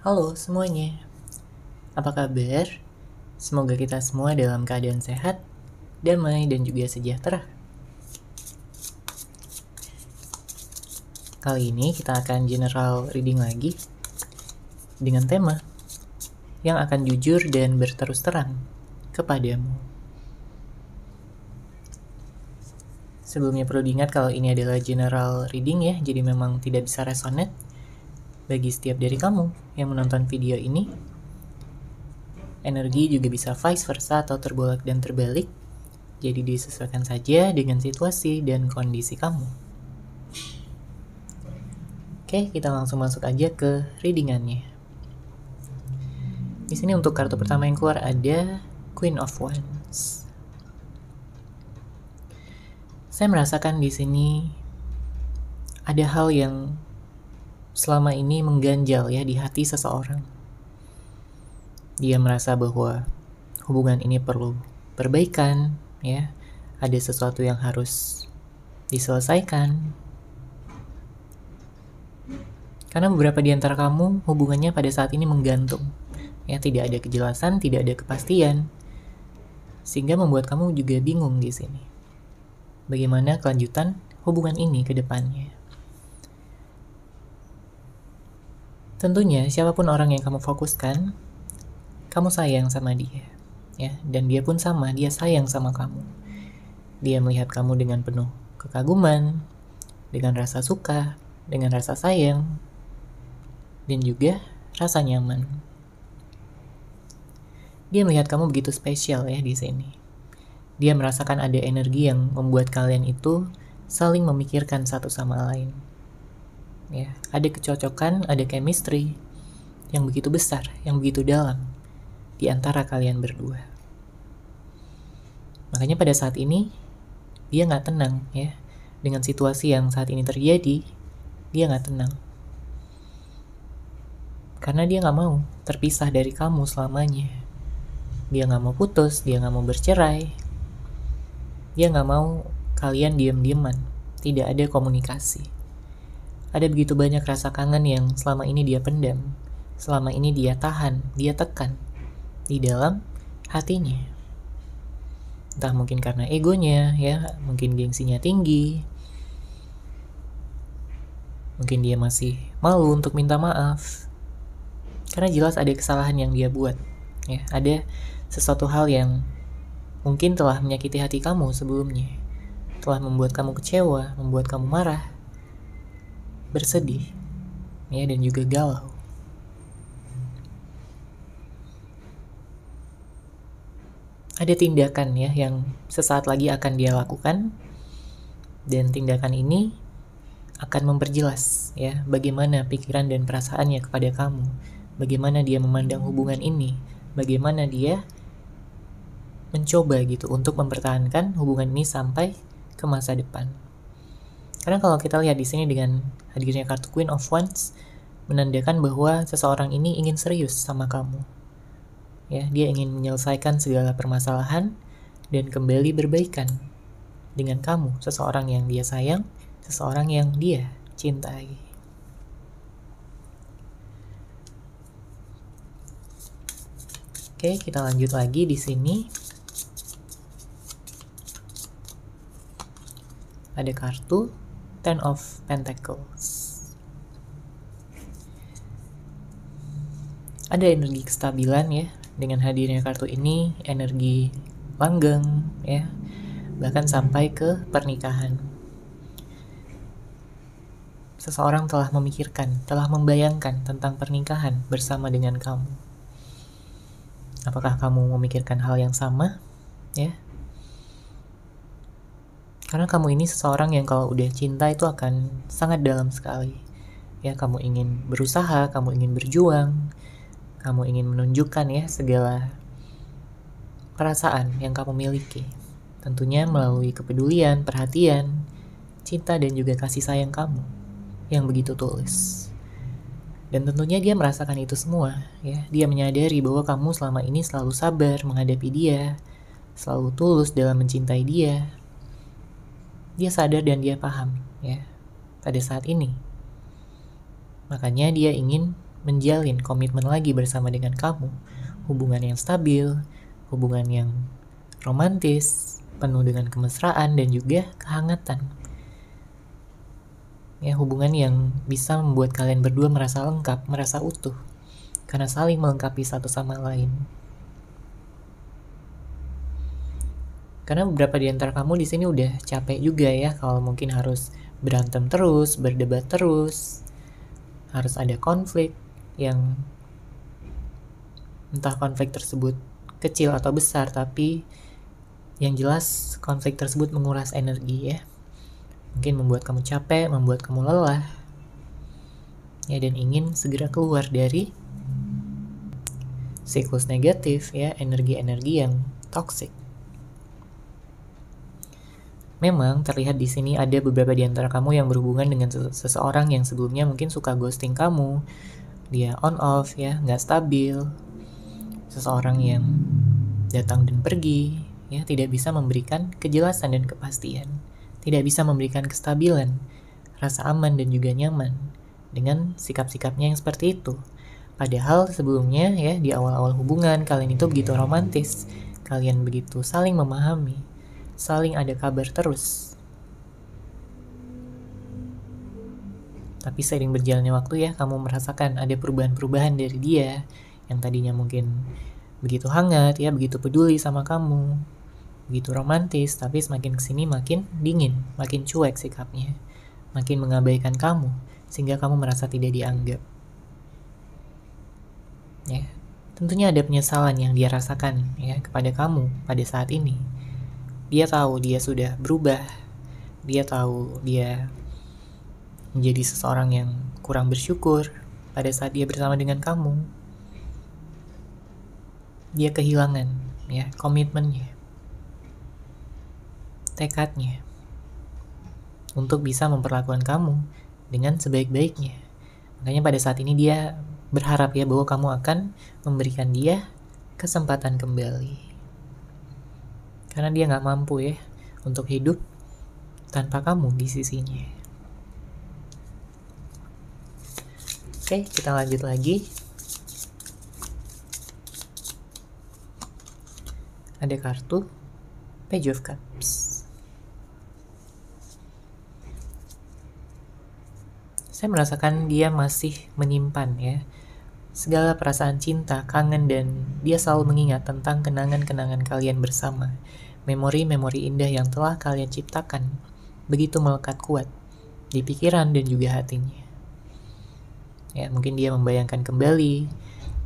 Halo semuanya, apa kabar? Semoga kita semua dalam keadaan sehat, damai, dan juga sejahtera. Kali ini kita akan general reading lagi dengan tema yang akan jujur dan berterus terang kepadamu. Sebelumnya perlu diingat kalau ini adalah general reading ya, jadi memang tidak bisa resonate bagi setiap dari kamu yang menonton video ini. Energi juga bisa vice versa atau terbolak dan terbalik, jadi disesuaikan saja dengan situasi dan kondisi kamu. Oke, kita langsung masuk aja ke readingannya. Di sini untuk kartu pertama yang keluar ada Queen of Wands. Saya merasakan di sini ada hal yang selama ini mengganjal ya di hati seseorang. Dia merasa bahwa hubungan ini perlu perbaikan, ya. Ada sesuatu yang harus diselesaikan. Karena beberapa di antara kamu hubungannya pada saat ini menggantung. Ya, tidak ada kejelasan, tidak ada kepastian. Sehingga membuat kamu juga bingung di sini. Bagaimana kelanjutan hubungan ini ke depannya? Tentunya siapapun orang yang kamu fokuskan, kamu sayang sama dia, ya, dan dia pun sama, dia sayang sama kamu. Dia melihat kamu dengan penuh kekaguman, dengan rasa suka, dengan rasa sayang, dan juga rasa nyaman. Dia melihat kamu begitu spesial ya di sini. Dia merasakan ada energi yang membuat kalian itu saling memikirkan satu sama lain. Ya, ada kecocokan, ada chemistry yang begitu besar, yang begitu dalam di antara kalian berdua. Makanya pada saat ini dia nggak tenang ya, dengan situasi yang saat ini terjadi. Dia nggak tenang karena dia nggak mau terpisah dari kamu selamanya. Dia nggak mau putus, dia nggak mau bercerai, dia nggak mau kalian diam-diaman, tidak ada komunikasi. Ada begitu banyak rasa kangen yang selama ini dia pendam, selama ini dia tahan, dia tekan di dalam hatinya. Entah mungkin karena egonya ya, mungkin gengsinya tinggi, mungkin dia masih malu untuk minta maaf, karena jelas ada kesalahan yang dia buat ya, ada sesuatu hal yang mungkin telah menyakiti hati kamu sebelumnya, telah membuat kamu kecewa, membuat kamu marah, bersedih ya, dan juga galau. Ada tindakan ya yang sesaat lagi akan dia lakukan, dan tindakan ini akan memperjelas ya bagaimana pikiran dan perasaannya kepada kamu, bagaimana dia memandang hubungan ini, bagaimana dia mencoba gitu untuk mempertahankan hubungan ini sampai ke masa depan. Karena kalau kita lihat di sini dengan hadirnya kartu Queen of Wands, menandakan bahwa seseorang ini ingin serius sama kamu. Ya, dia ingin menyelesaikan segala permasalahan dan kembali berbaikan dengan kamu, seseorang yang dia sayang, seseorang yang dia cintai. Oke, kita lanjut lagi di sini. Ada kartu Ten of Pentacles. Ada energi kestabilan ya. Dengan hadirnya kartu ini, energi langgeng ya, bahkan sampai ke pernikahan. Seseorang telah memikirkan, telah membayangkan tentang pernikahan bersama dengan kamu. Apakah kamu memikirkan hal yang sama? Ya. Karena kamu ini seseorang yang kalau udah cinta itu akan sangat dalam sekali. Ya, kamu ingin berusaha, kamu ingin berjuang, kamu ingin menunjukkan ya segala perasaan yang kamu miliki. Tentunya melalui kepedulian, perhatian, cinta, dan juga kasih sayang kamu yang begitu tulus. Dan tentunya dia merasakan itu semua ya. Dia menyadari bahwa kamu selama ini selalu sabar menghadapi dia, selalu tulus dalam mencintai dia. Dia sadar dan dia paham ya pada saat ini. Makanya dia ingin menjalin komitmen lagi bersama dengan kamu. Hubungan yang stabil, hubungan yang romantis, penuh dengan kemesraan dan juga kehangatan. Ya, hubungan yang bisa membuat kalian berdua merasa lengkap, merasa utuh, karena saling melengkapi satu sama lain. Karena beberapa di antara kamu di sini udah capek juga ya, kalau mungkin harus berantem terus, berdebat terus, harus ada konflik yang entah konflik tersebut kecil atau besar, tapi yang jelas konflik tersebut menguras energi ya. Mungkin membuat kamu capek, membuat kamu lelah, ya, dan ingin segera keluar dari siklus negatif ya, energi-energi yang toksik. Memang terlihat di sini ada beberapa di antara kamu yang berhubungan dengan seseorang yang sebelumnya mungkin suka ghosting kamu, dia on off ya, nggak stabil, seseorang yang datang dan pergi, ya, tidak bisa memberikan kejelasan dan kepastian, tidak bisa memberikan kestabilan, rasa aman dan juga nyaman dengan sikap-sikapnya yang seperti itu. Padahal sebelumnya ya, di awal-awal hubungan kalian itu begitu romantis, kalian begitu saling memahami, saling ada kabar terus. Tapi seiring berjalannya waktu ya, kamu merasakan ada perubahan-perubahan dari dia yang tadinya mungkin begitu hangat ya, begitu peduli sama kamu, begitu romantis, tapi semakin kesini makin dingin, makin cuek sikapnya, makin mengabaikan kamu, sehingga kamu merasa tidak dianggap. Ya, tentunya ada penyesalan yang dia rasakan ya kepada kamu pada saat ini. Dia tahu dia sudah berubah, dia tahu dia menjadi seseorang yang kurang bersyukur pada saat dia bersama dengan kamu. Dia kehilangan ya komitmennya, tekadnya untuk bisa memperlakukan kamu dengan sebaik-baiknya. Makanya pada saat ini dia berharap ya bahwa kamu akan memberikan dia kesempatan kembali. Karena dia gak mampu ya untuk hidup tanpa kamu di sisinya. Oke, kita lanjut lagi. Ada kartu Page of Cups. Saya merasakan dia masih menyimpan ya segala perasaan cinta, kangen, dan dia selalu mengingat tentang kenangan-kenangan kalian bersama. Memori-memori indah yang telah kalian ciptakan begitu melekat kuat di pikiran dan juga hatinya. Ya, mungkin dia membayangkan kembali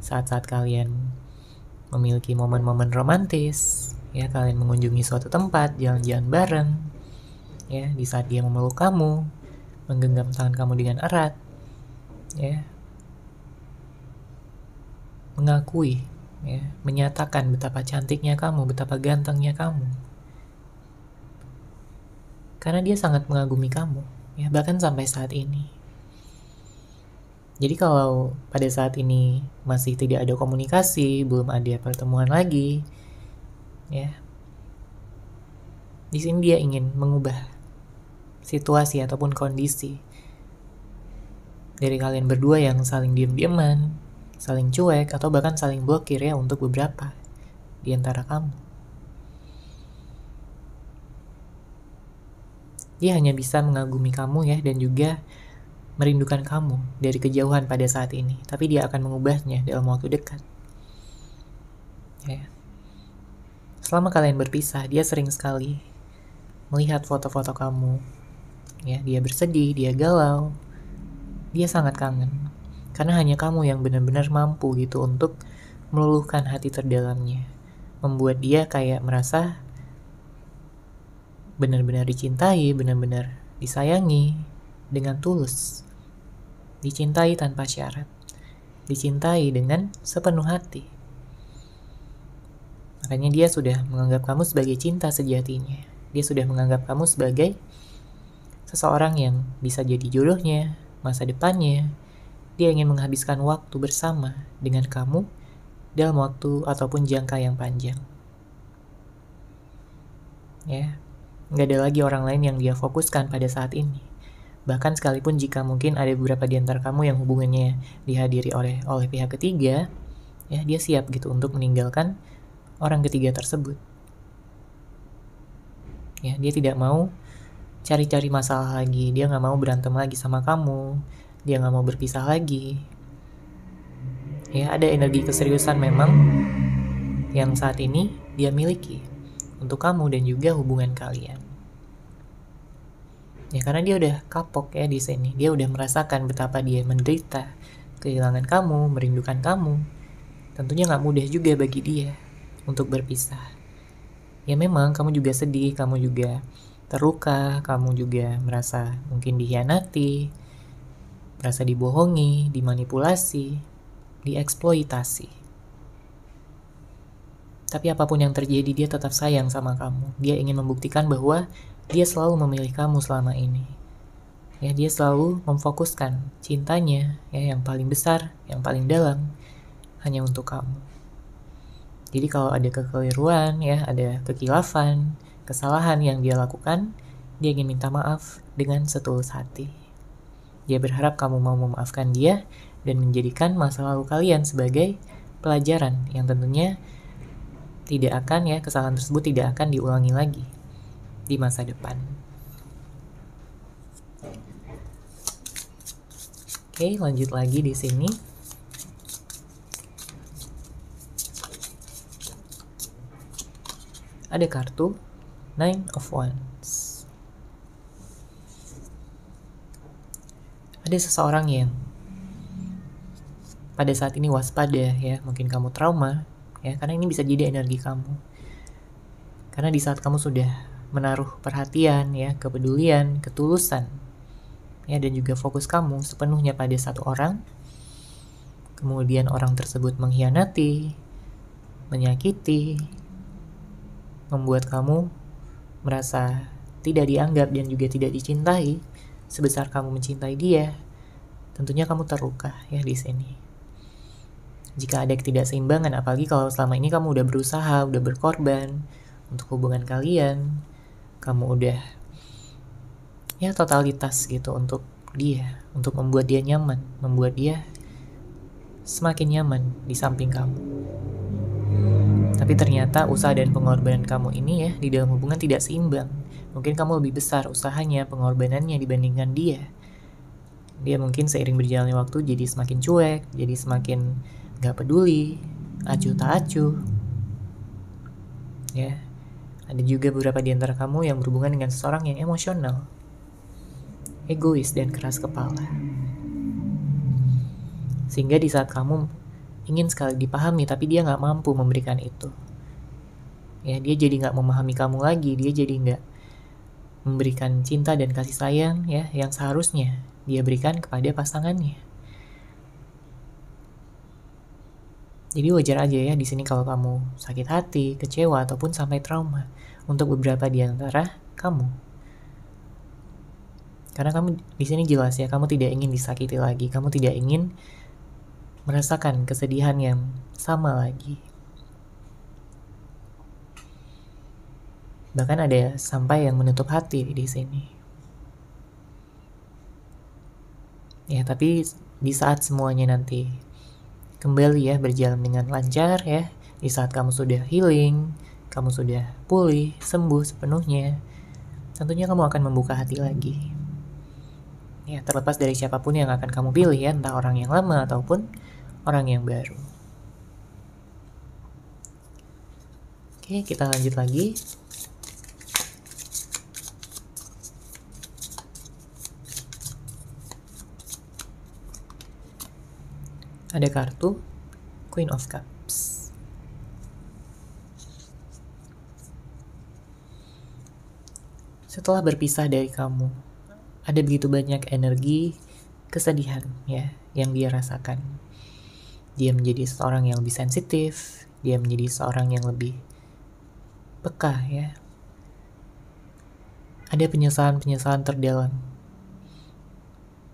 saat-saat kalian memiliki momen-momen romantis, ya, kalian mengunjungi suatu tempat, jalan-jalan bareng, ya, di saat dia memeluk kamu, menggenggam tangan kamu dengan erat, ya, mengakui, ya, menyatakan betapa cantiknya kamu, betapa gantengnya kamu. Karena dia sangat mengagumi kamu, ya, bahkan sampai saat ini. Jadi kalau pada saat ini masih tidak ada komunikasi, belum ada pertemuan lagi, ya, di sini dia ingin mengubah situasi ataupun kondisi dari kalian berdua yang saling diam-diaman, saling cuek, atau bahkan saling blokir ya untuk beberapa di antara kamu. Dia hanya bisa mengagumi kamu ya, dan juga merindukan kamu dari kejauhan pada saat ini. Tapi dia akan mengubahnya dalam waktu dekat. Ya. Selama kalian berpisah, dia sering sekali melihat foto-foto kamu. Ya, dia bersedih, dia galau, dia sangat kangen. Karena hanya kamu yang benar-benar mampu gitu untuk meluluhkan hati terdalamnya. Membuat dia kayak merasa benar-benar dicintai, benar-benar disayangi dengan tulus. Dicintai tanpa syarat. Dicintai dengan sepenuh hati. Makanya dia sudah menganggap kamu sebagai cinta sejatinya. Dia sudah menganggap kamu sebagai seseorang yang bisa jadi jodohnya, masa depannya. Dia ingin menghabiskan waktu bersama dengan kamu dalam waktu ataupun jangka yang panjang. Ya, nggak ada lagi orang lain yang dia fokuskan pada saat ini. Bahkan sekalipun jika mungkin ada beberapa di antara kamu yang hubungannya dihadiri oleh pihak ketiga, ya dia siap gitu untuk meninggalkan orang ketiga tersebut. Ya, dia tidak mau cari-cari masalah lagi, dia nggak mau berantem lagi sama kamu, dia nggak mau berpisah lagi. Ya, ada energi keseriusan memang yang saat ini dia miliki untuk kamu dan juga hubungan kalian. Ya, karena dia udah kapok ya di sini, dia udah merasakan betapa dia menderita, kehilangan kamu, merindukan kamu. Tentunya nggak mudah juga bagi dia untuk berpisah. Ya memang kamu juga sedih, kamu juga terluka, kamu juga merasa mungkin dikhianati, merasa dibohongi, dimanipulasi, dieksploitasi. Tapi apapun yang terjadi, dia tetap sayang sama kamu. Dia ingin membuktikan bahwa dia selalu memilih kamu selama ini. Ya, dia selalu memfokuskan cintanya ya yang paling besar, yang paling dalam hanya untuk kamu. Jadi kalau ada kekeliruan ya, ada kekilafan, kesalahan yang dia lakukan, dia ingin minta maaf dengan setulus hati. Dia berharap kamu mau memaafkan dia dan menjadikan masa lalu kalian sebagai pelajaran yang tentunya tidak akan ya, kesalahan tersebut tidak akan diulangi lagi di masa depan. Oke, lanjut lagi di sini. Ada kartu Nine of Wands. Ada seseorang yang pada saat ini waspada ya, mungkin kamu trauma ya, karena ini bisa jadi energi kamu. Karena di saat kamu sudah menaruh perhatian ya, kepedulian, ketulusan ya, dan juga fokus kamu sepenuhnya pada satu orang, kemudian orang tersebut mengkhianati, menyakiti, membuat kamu merasa tidak dianggap dan juga tidak dicintai sebesar kamu mencintai dia, tentunya kamu terluka ya di sini. Jika ada ketidakseimbangan, apalagi kalau selama ini kamu udah berusaha, udah berkorban untuk hubungan kalian, kamu udah ya totalitas gitu untuk dia, untuk membuat dia nyaman, membuat dia semakin nyaman di samping kamu. Tapi ternyata usaha dan pengorbanan kamu ini ya di dalam hubungan tidak seimbang. Mungkin kamu lebih besar usahanya, pengorbanannya dibandingkan dia. Dia mungkin seiring berjalannya waktu jadi semakin cuek, jadi semakin gak peduli, acuh tak acuh. Ya, ada juga beberapa di antara kamu yang berhubungan dengan seseorang yang emosional, egois dan keras kepala. Sehingga di saat kamu ingin sekali dipahami, tapi dia gak mampu memberikan itu. Ya, dia jadi gak memahami kamu lagi, dia jadi gak memberikan cinta dan kasih sayang ya yang seharusnya dia berikan kepada pasangannya. Jadi wajar aja ya di sini kalau kamu sakit hati, kecewa ataupun sampai trauma untuk beberapa di antara kamu. Karena kamu di sini jelas ya, kamu tidak ingin disakiti lagi, kamu tidak ingin merasakan kesedihan yang sama lagi. Bahkan ada sampai yang menutup hati di sini. Ya, tapi di saat semuanya nanti kembali ya berjalan dengan lancar ya, di saat kamu sudah healing, kamu sudah pulih, sembuh sepenuhnya, tentunya kamu akan membuka hati lagi. Ya, terlepas dari siapapun yang akan kamu pilih ya, entah orang yang lama ataupun orang yang baru. Oke, kita lanjut lagi. Ada kartu Queen of Cups. Setelah berpisah dari kamu, ada begitu banyak energi kesedihan ya yang dia rasakan. Dia menjadi seorang yang lebih sensitif, dia menjadi seorang yang lebih peka ya. Ada penyesalan-penyesalan terdalam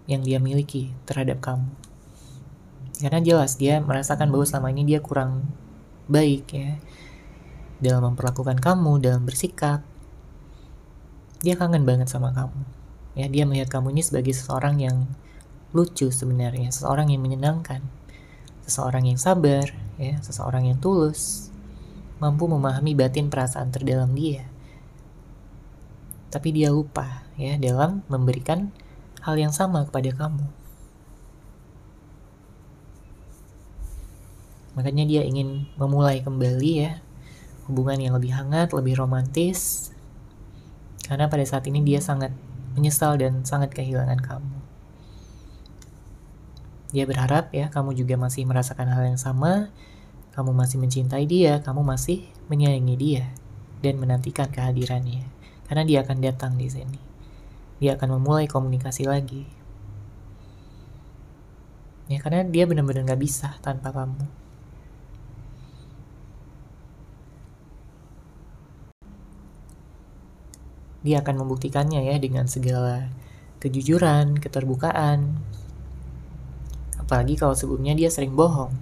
yang dia miliki terhadap kamu. Karena jelas dia merasakan bahwa selama ini dia kurang baik ya dalam memperlakukan kamu, dalam bersikap. Dia kangen banget sama kamu. Ya, dia melihat kamu ini sebagai seseorang yang lucu sebenarnya, seseorang yang menyenangkan, seseorang yang sabar, ya, seseorang yang tulus, mampu memahami batin perasaan terdalam dia. Tapi dia lupa ya dalam memberikan hal yang sama kepada kamu. Makanya dia ingin memulai kembali ya hubungan yang lebih hangat, lebih romantis. Karena pada saat ini dia sangat menyesal dan sangat kehilangan kamu. Dia berharap ya kamu juga masih merasakan hal yang sama, kamu masih mencintai dia, kamu masih menyayangi dia dan menantikan kehadirannya. Karena dia akan datang di sini. Dia akan memulai komunikasi lagi. Ya, karena dia benar-benar gak bisa tanpa kamu. Dia akan membuktikannya ya dengan segala kejujuran, keterbukaan. Apalagi kalau sebelumnya dia sering bohong,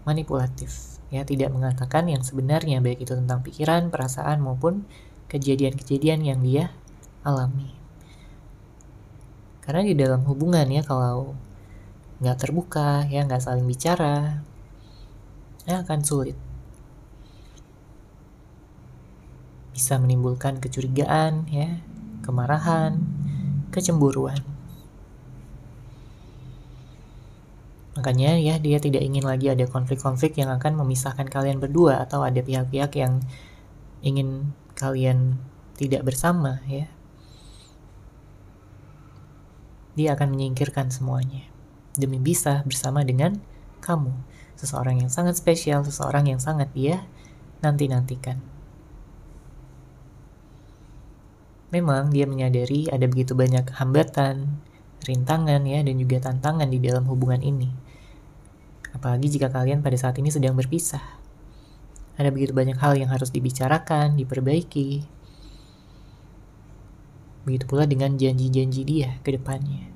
manipulatif, ya tidak mengatakan yang sebenarnya, baik itu tentang pikiran, perasaan, maupun kejadian-kejadian yang dia alami. Karena di dalam hubungan ya kalau nggak terbuka, ya nggak saling bicara, ya akan sulit. Bisa menimbulkan kecurigaan, ya, kemarahan, kecemburuan. Makanya ya dia tidak ingin lagi ada konflik-konflik yang akan memisahkan kalian berdua atau ada pihak-pihak yang ingin kalian tidak bersama ya. Dia akan menyingkirkan semuanya demi bisa bersama dengan kamu, seseorang yang sangat spesial, seseorang yang sangat dia nanti-nantikan. Memang dia menyadari ada begitu banyak hambatan, rintangan ya, dan juga tantangan di dalam hubungan ini. Apalagi jika kalian pada saat ini sedang berpisah. Ada begitu banyak hal yang harus dibicarakan, diperbaiki. Begitu pula dengan janji-janji dia ke depannya.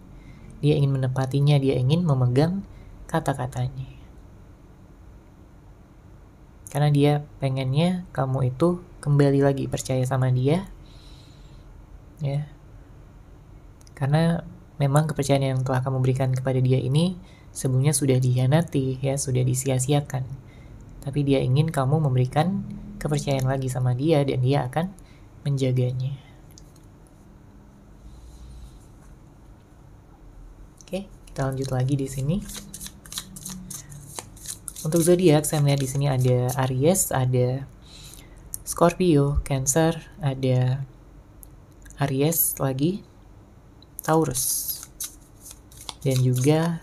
Dia ingin menepatinya, dia ingin memegang kata-katanya. Karena dia pengennya kamu itu kembali lagi percaya sama dia. Ya. Karena memang kepercayaan yang telah kamu berikan kepada dia ini sebelumnya sudah dikhianati, ya, sudah disia-siakan. Tapi dia ingin kamu memberikan kepercayaan lagi sama dia dan dia akan menjaganya. Oke, kita lanjut lagi di sini. Untuk zodiak saya melihat di sini ada Aries, ada Scorpio, Cancer, ada Aries lagi, Taurus, dan juga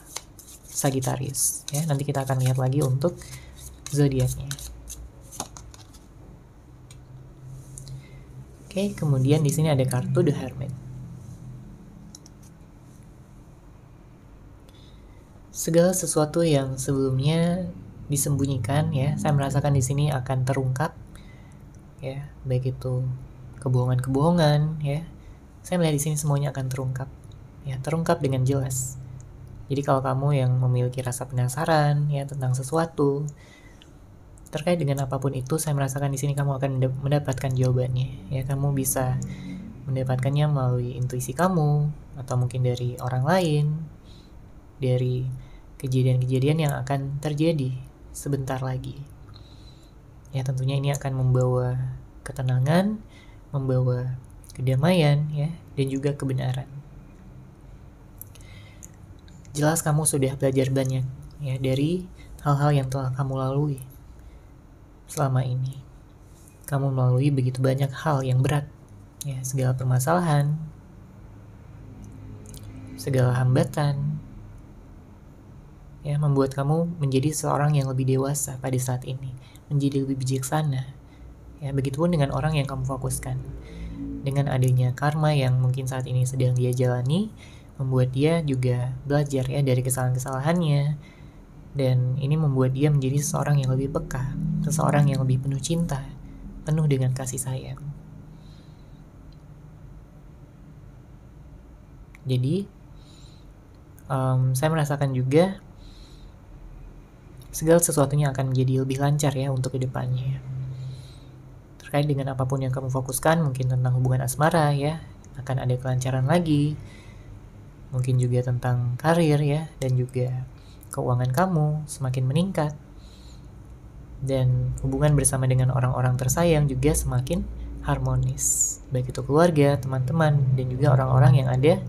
Sagittarius. Ya, nanti kita akan lihat lagi untuk zodiaknya. Oke, kemudian di sini ada kartu The Hermit. Segala sesuatu yang sebelumnya disembunyikan ya, saya merasakan di sini akan terungkap. Ya, baik itu kebohongan-kebohongan ya. Saya melihat di sini semuanya akan terungkap. Ya, terungkap dengan jelas. Jadi kalau kamu yang memiliki rasa penasaran ya tentang sesuatu terkait dengan apapun itu, saya merasakan di sini kamu akan mendapatkan jawabannya. Ya, kamu bisa mendapatkannya melalui intuisi kamu atau mungkin dari orang lain, dari kejadian-kejadian yang akan terjadi sebentar lagi. Ya, tentunya ini akan membawa ketenangan, membawa kedamaian ya, dan juga kebenaran. Jelas kamu sudah belajar banyak ya dari hal-hal yang telah kamu lalui selama ini. Kamu melalui begitu banyak hal yang berat ya, segala permasalahan, segala hambatan ya, membuat kamu menjadi seorang yang lebih dewasa pada saat ini, menjadi lebih bijaksana. Ya, begitupun dengan orang yang kamu fokuskan. Dengan adanya karma yang mungkin saat ini sedang dia jalani, membuat dia juga belajar ya dari kesalahan-kesalahannya, dan ini membuat dia menjadi seseorang yang lebih peka, seseorang yang lebih penuh cinta, penuh dengan kasih sayang. Jadi saya merasakan juga segala sesuatunya akan menjadi lebih lancar ya untuk kedepannya. Terkait dengan apapun yang kamu fokuskan, mungkin tentang hubungan asmara ya, akan ada kelancaran lagi. Mungkin juga tentang karir ya, dan juga keuangan kamu semakin meningkat. Dan hubungan bersama dengan orang-orang tersayang juga semakin harmonis. Baik itu keluarga, teman-teman, dan juga orang-orang yang ada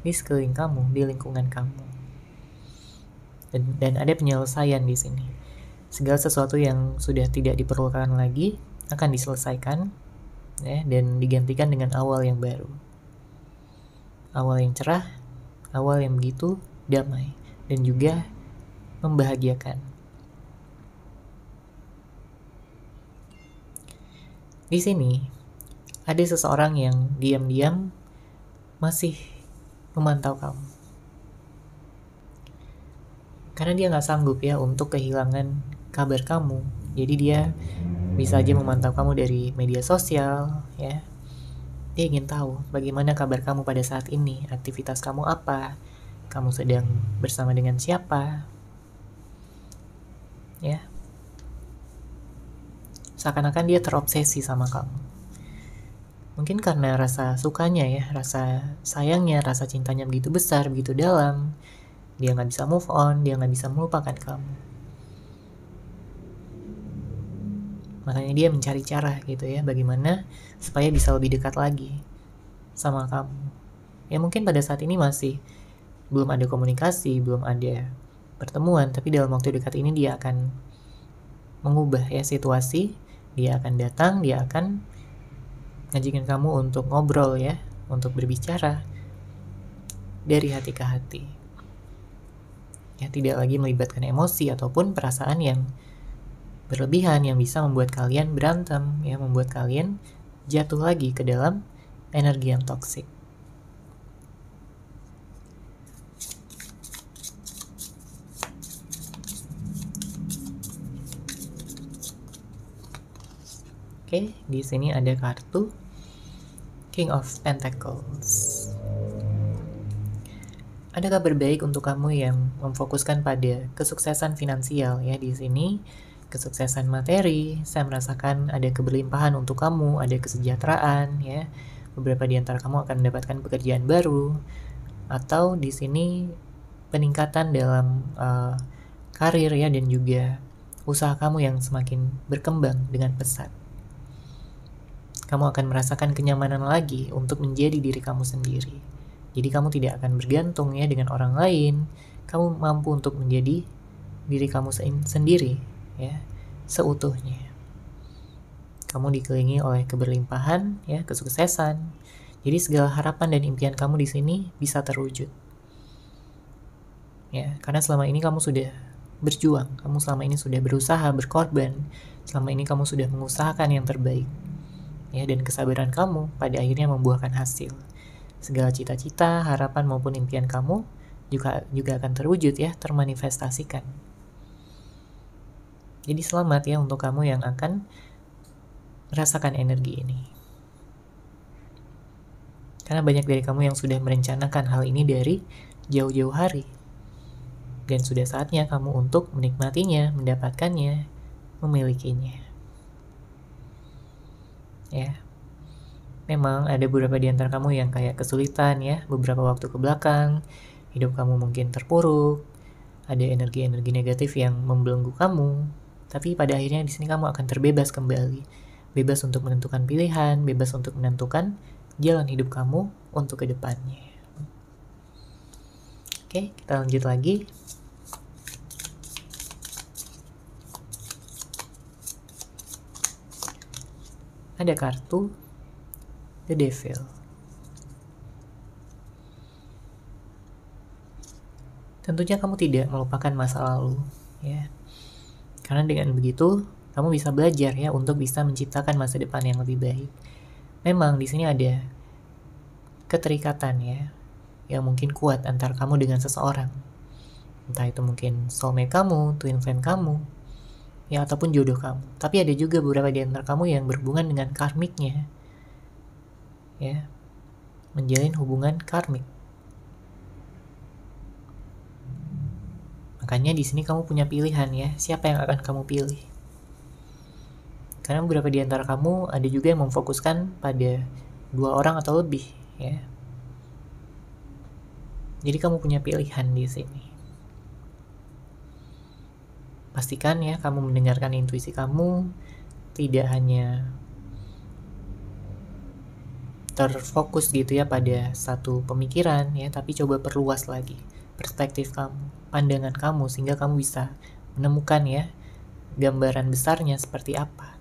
di sekeliling kamu, di lingkungan kamu. Dan ada penyelesaian di sini. Segala sesuatu yang sudah tidak diperlukan lagi akan diselesaikan ya, dan digantikan dengan awal yang baru. Awal yang cerah, awal yang begitu damai dan juga membahagiakan. Di sini ada seseorang yang diam-diam masih memantau kamu. Karena dia nggak sanggup ya untuk kehilangan kabar kamu. Jadi dia bisa aja memantau kamu dari media sosial ya. Dia ingin tahu bagaimana kabar kamu pada saat ini, aktivitas kamu apa, kamu sedang bersama dengan siapa, ya. Seakan-akan dia terobsesi sama kamu. Mungkin karena rasa sukanya ya, rasa sayangnya, rasa cintanya begitu besar, begitu dalam, dia nggak bisa move on, dia nggak bisa melupakan kamu. Makanya dia mencari cara gitu ya, bagaimana supaya bisa lebih dekat lagi sama kamu. Ya mungkin pada saat ini masih belum ada komunikasi, belum ada pertemuan, tapi dalam waktu dekat ini dia akan mengubah ya situasi. Dia akan datang, dia akan ngajakin kamu untuk ngobrol ya, untuk berbicara dari hati ke hati. Ya, tidak lagi melibatkan emosi ataupun perasaan yang berlebihan yang bisa membuat kalian berantem, ya, membuat kalian jatuh lagi ke dalam energi yang toksik. Oke, di sini ada kartu King of Pentacles. Ada kabar baik untuk kamu yang memfokuskan pada kesuksesan finansial ya di sini. Kesuksesan materi, saya merasakan ada keberlimpahan untuk kamu, ada kesejahteraan ya. Beberapa di antara kamu akan mendapatkan pekerjaan baru, atau di sini peningkatan dalam karir ya, dan juga usaha kamu yang semakin berkembang dengan pesat. Kamu akan merasakan kenyamanan lagi untuk menjadi diri kamu sendiri. Jadi kamu tidak akan bergantung ya dengan orang lain. Kamu mampu untuk menjadi diri kamu sendiri ya, seutuhnya. Kamu dikelilingi oleh keberlimpahan ya, kesuksesan. Jadi segala harapan dan impian kamu di sini bisa terwujud. Ya, karena selama ini kamu sudah berjuang, kamu selama ini sudah berusaha, berkorban. Selama ini kamu sudah mengusahakan yang terbaik. Ya, dan kesabaran kamu pada akhirnya membuahkan hasil. Segala cita-cita, harapan maupun impian kamu juga akan terwujud ya, termanifestasikan. Jadi selamat ya untuk kamu yang akan merasakan energi ini. Karena banyak dari kamu yang sudah merencanakan hal ini dari jauh-jauh hari. Dan sudah saatnya kamu untuk menikmatinya, mendapatkannya, memilikinya. Ya. Memang ada beberapa di antara kamu yang kayak kesulitan ya, beberapa waktu ke belakang, hidup kamu mungkin terpuruk, ada energi-energi negatif yang membelenggu kamu, tapi pada akhirnya di sini kamu akan terbebas kembali, bebas untuk menentukan pilihan, bebas untuk menentukan jalan hidup kamu untuk ke depannya. Oke, kita lanjut lagi. Ada kartu The Devil. Tentunya kamu tidak melupakan masa lalu, ya. Karena dengan begitu, kamu bisa belajar ya untuk bisa menciptakan masa depan yang lebih baik. Memang di sini ada keterikatan ya, yang mungkin kuat antar kamu dengan seseorang. Entah itu mungkin soulmate kamu, twin flame kamu, ya, ataupun jodoh kamu. Tapi ada juga beberapa di antara kamu yang berhubungan dengan karmiknya, ya, menjalin hubungan karmik. Makanya di sini kamu punya pilihan ya, siapa yang akan kamu pilih. Karena beberapa di antara kamu ada juga yang memfokuskan pada 2 orang atau lebih ya. Jadi kamu punya pilihan di sini. Pastikan ya kamu mendengarkan intuisi kamu, tidak hanya terfokus gitu ya pada satu pemikiran ya, tapi coba perluas lagi perspektif kamu, pandangan kamu, sehingga kamu bisa menemukan ya gambaran besarnya seperti apa.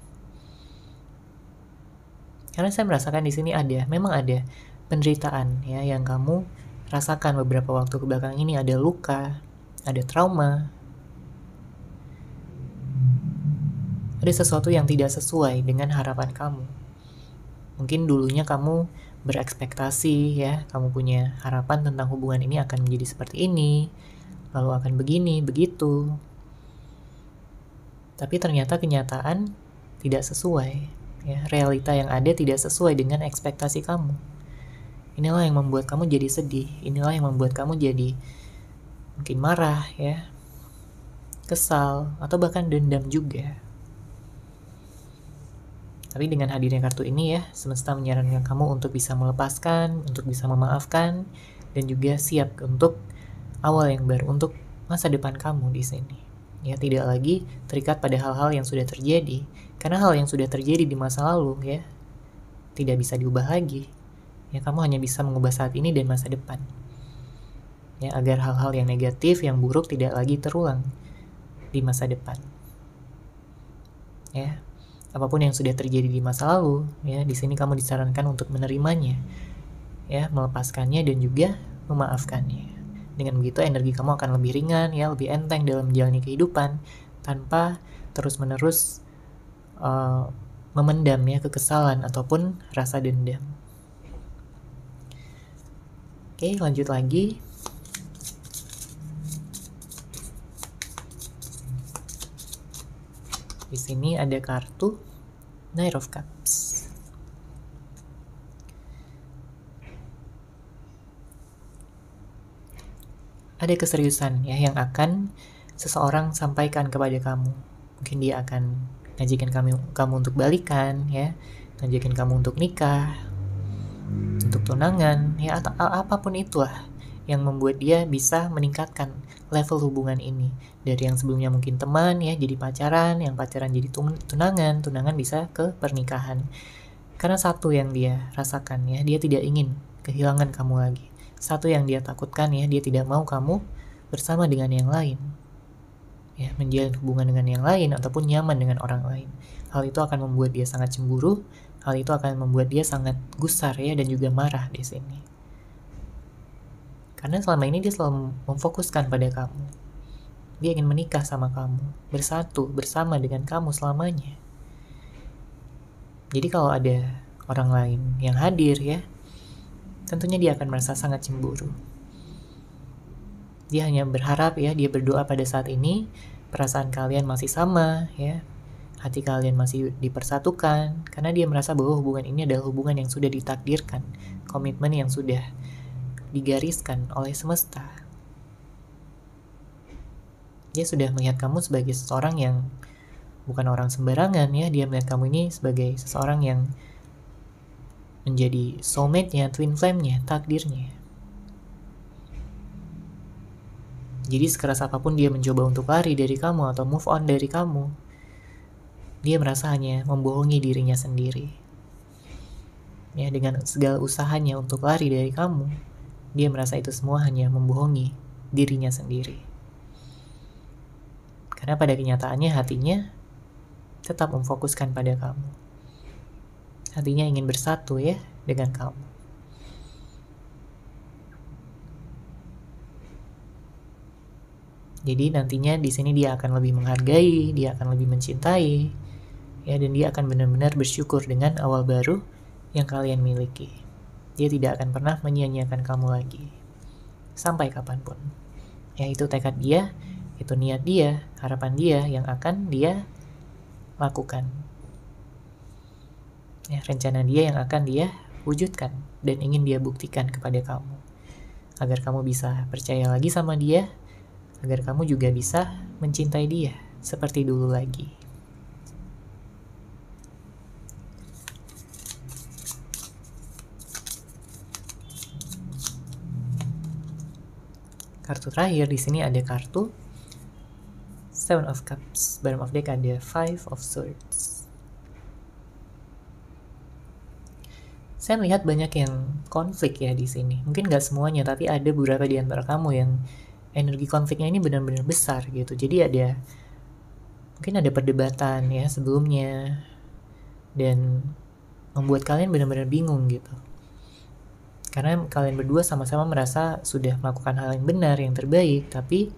Karena saya merasakan di sini memang ada penderitaan ya yang kamu rasakan beberapa waktu kebelakang ini, ada luka, ada trauma, ada sesuatu yang tidak sesuai dengan harapan kamu. Mungkin dulunya kamu berekspektasi ya, kamu punya harapan tentang hubungan ini akan menjadi seperti ini, lalu akan begini, begitu. Tapi ternyata kenyataan tidak sesuai, ya, realita yang ada tidak sesuai dengan ekspektasi kamu. Inilah yang membuat kamu jadi sedih, inilah yang membuat kamu jadi mungkin marah ya, kesal, atau bahkan dendam juga. Tapi dengan hadirnya kartu ini ya, semesta menyarankan kamu untuk bisa melepaskan, untuk bisa memaafkan, dan juga siap untuk awal yang baru, untuk masa depan kamu di sini. Ya, tidak lagi terikat pada hal-hal yang sudah terjadi. Karena hal yang sudah terjadi di masa lalu ya, tidak bisa diubah lagi. Ya, kamu hanya bisa mengubah saat ini dan masa depan. Ya, agar hal-hal yang negatif, yang buruk tidak lagi terulang di masa depan. Ya. Apapun yang sudah terjadi di masa lalu, ya, di sini kamu disarankan untuk menerimanya, ya, melepaskannya dan juga memaafkannya. Dengan begitu energi kamu akan lebih ringan, ya, lebih enteng dalam menjalani kehidupan tanpa terus-menerus memendam ya kekesalan ataupun rasa dendam. Oke, lanjut lagi. Di sini ada kartu Knight of Cups. Ada keseriusan ya yang akan seseorang sampaikan kepada kamu. Mungkin dia akan ngajakin kamu untuk balikan ya, ngajakin kamu untuk nikah, untuk tunangan ya, atau apapun itulah yang membuat dia bisa meningkatkan level hubungan ini. Dari yang sebelumnya mungkin teman ya, jadi pacaran, yang pacaran jadi tunangan, tunangan bisa ke pernikahan. Karena satu yang dia rasakan ya, dia tidak ingin kehilangan kamu lagi. Satu yang dia takutkan ya, dia tidak mau kamu bersama dengan yang lain. Ya, menjalin hubungan dengan yang lain ataupun nyaman dengan orang lain. Hal itu akan membuat dia sangat cemburu, hal itu akan membuat dia sangat gusar ya, dan juga marah di sini. Karena selama ini dia selalu memfokuskan pada kamu. Dia ingin menikah sama kamu, bersatu bersama dengan kamu selamanya. Jadi kalau ada orang lain yang hadir ya, tentunya dia akan merasa sangat cemburu. Dia hanya berharap ya, dia berdoa pada saat ini perasaan kalian masih sama ya, hati kalian masih dipersatukan, karena dia merasa bahwa hubungan ini adalah hubungan yang sudah ditakdirkan, komitmen yang sudah digariskan oleh semesta. Dia sudah melihat kamu sebagai seseorang yang bukan orang sembarangan ya, dia melihat kamu ini sebagai seseorang yang menjadi soulmate-nya, twin flame-nya, takdirnya. Jadi sekeras apapun dia mencoba untuk lari dari kamu atau move on dari kamu, dia merasa hanya membohongi dirinya sendiri. Ya, dengan segala usahanya untuk lari dari kamu, dia merasa itu semua hanya membohongi dirinya sendiri. Karena pada kenyataannya hatinya tetap memfokuskan pada kamu. Hatinya ingin bersatu ya dengan kamu. Jadi nantinya di sini dia akan lebih menghargai, dia akan lebih mencintai, ya, dan dia akan benar-benar bersyukur dengan awal baru yang kalian miliki. Dia tidak akan pernah menyia-nyiakan kamu lagi sampai kapanpun. Ya, itu tekad dia, itu niat dia, harapan dia yang akan dia lakukan. Ya, rencana dia yang akan dia wujudkan dan ingin dia buktikan kepada kamu. Agar kamu bisa percaya lagi sama dia, agar kamu juga bisa mencintai dia seperti dulu lagi. kartu terakhir di sini ada kartu Seven of Cups. Bottom of deck ada Five of Swords. Saya melihat banyak yang konflik ya di sini. Mungkin nggak semuanya, tapi ada beberapa di antara kamu yang energi konfliknya ini benar-benar besar gitu. Jadi mungkin ada perdebatan ya sebelumnya, dan membuat kalian benar-benar bingung gitu. Karena kalian berdua sama-sama merasa sudah melakukan hal yang benar, yang terbaik, tapi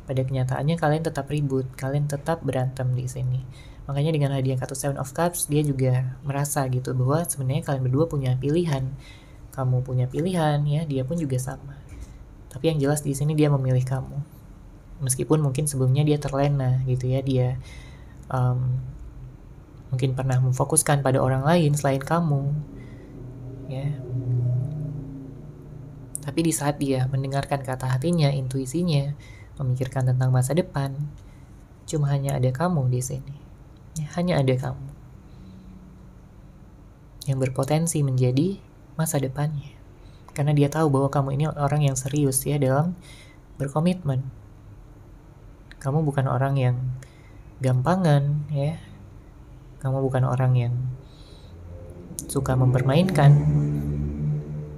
pada kenyataannya kalian tetap ribut, kalian tetap berantem di sini. Makanya dengan hadiah kartu Seven of Cups, dia juga merasa gitu bahwa sebenarnya kalian berdua punya pilihan. Kamu punya pilihan ya, dia pun juga sama. Tapi yang jelas di sini dia memilih kamu. Meskipun mungkin sebelumnya dia terlena gitu ya, dia mungkin pernah memfokuskan pada orang lain selain kamu. Ya. Tapi di saat dia mendengarkan kata hatinya, intuisinya, memikirkan tentang masa depan, cuma hanya ada kamu di sini. Ya, hanya ada kamu yang berpotensi menjadi masa depannya. Karena dia tahu bahwa kamu ini orang yang serius ya dalam berkomitmen. Kamu bukan orang yang gampangan ya. Kamu bukan orang yang suka mempermainkan.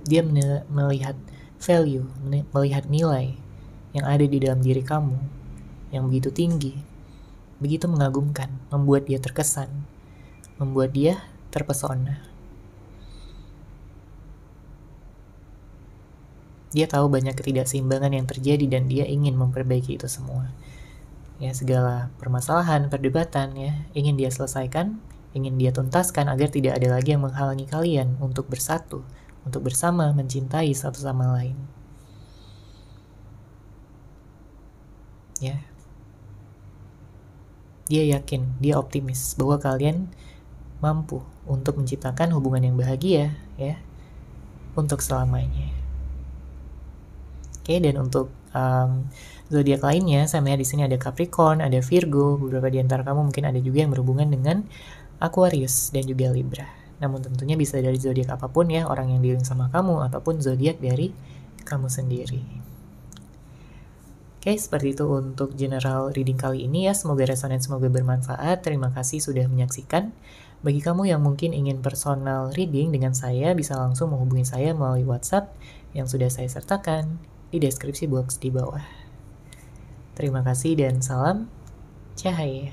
Dia melihat value, melihat nilai yang ada di dalam diri kamu yang begitu tinggi, begitu mengagumkan, membuat dia terkesan, membuat dia terpesona. Dia tahu banyak ketidakseimbangan yang terjadi dan dia ingin memperbaiki itu semua. Ya, segala permasalahan, perdebatan ya, ingin dia selesaikan, ingin dia tuntaskan agar tidak ada lagi yang menghalangi kalian untuk bersatu, untuk bersama mencintai satu sama lain. Ya. Dia yakin, dia optimis bahwa kalian mampu untuk menciptakan hubungan yang bahagia ya untuk selamanya. Oke, dan untuk zodiak lainnya, saya melihat di sini ada Capricorn, ada Virgo, beberapa di antara kamu mungkin ada juga yang berhubungan dengan Aquarius dan juga Libra. Namun tentunya bisa dari zodiak apapun ya, orang yang dealing sama kamu ataupun zodiak dari kamu sendiri. Oke, seperti itu untuk general reading kali ini ya. Semoga resonate, semoga bermanfaat. Terima kasih sudah menyaksikan. Bagi kamu yang mungkin ingin personal reading dengan saya, bisa langsung menghubungi saya melalui WhatsApp yang sudah saya sertakan di deskripsi box di bawah. Terima kasih dan salam cahaya.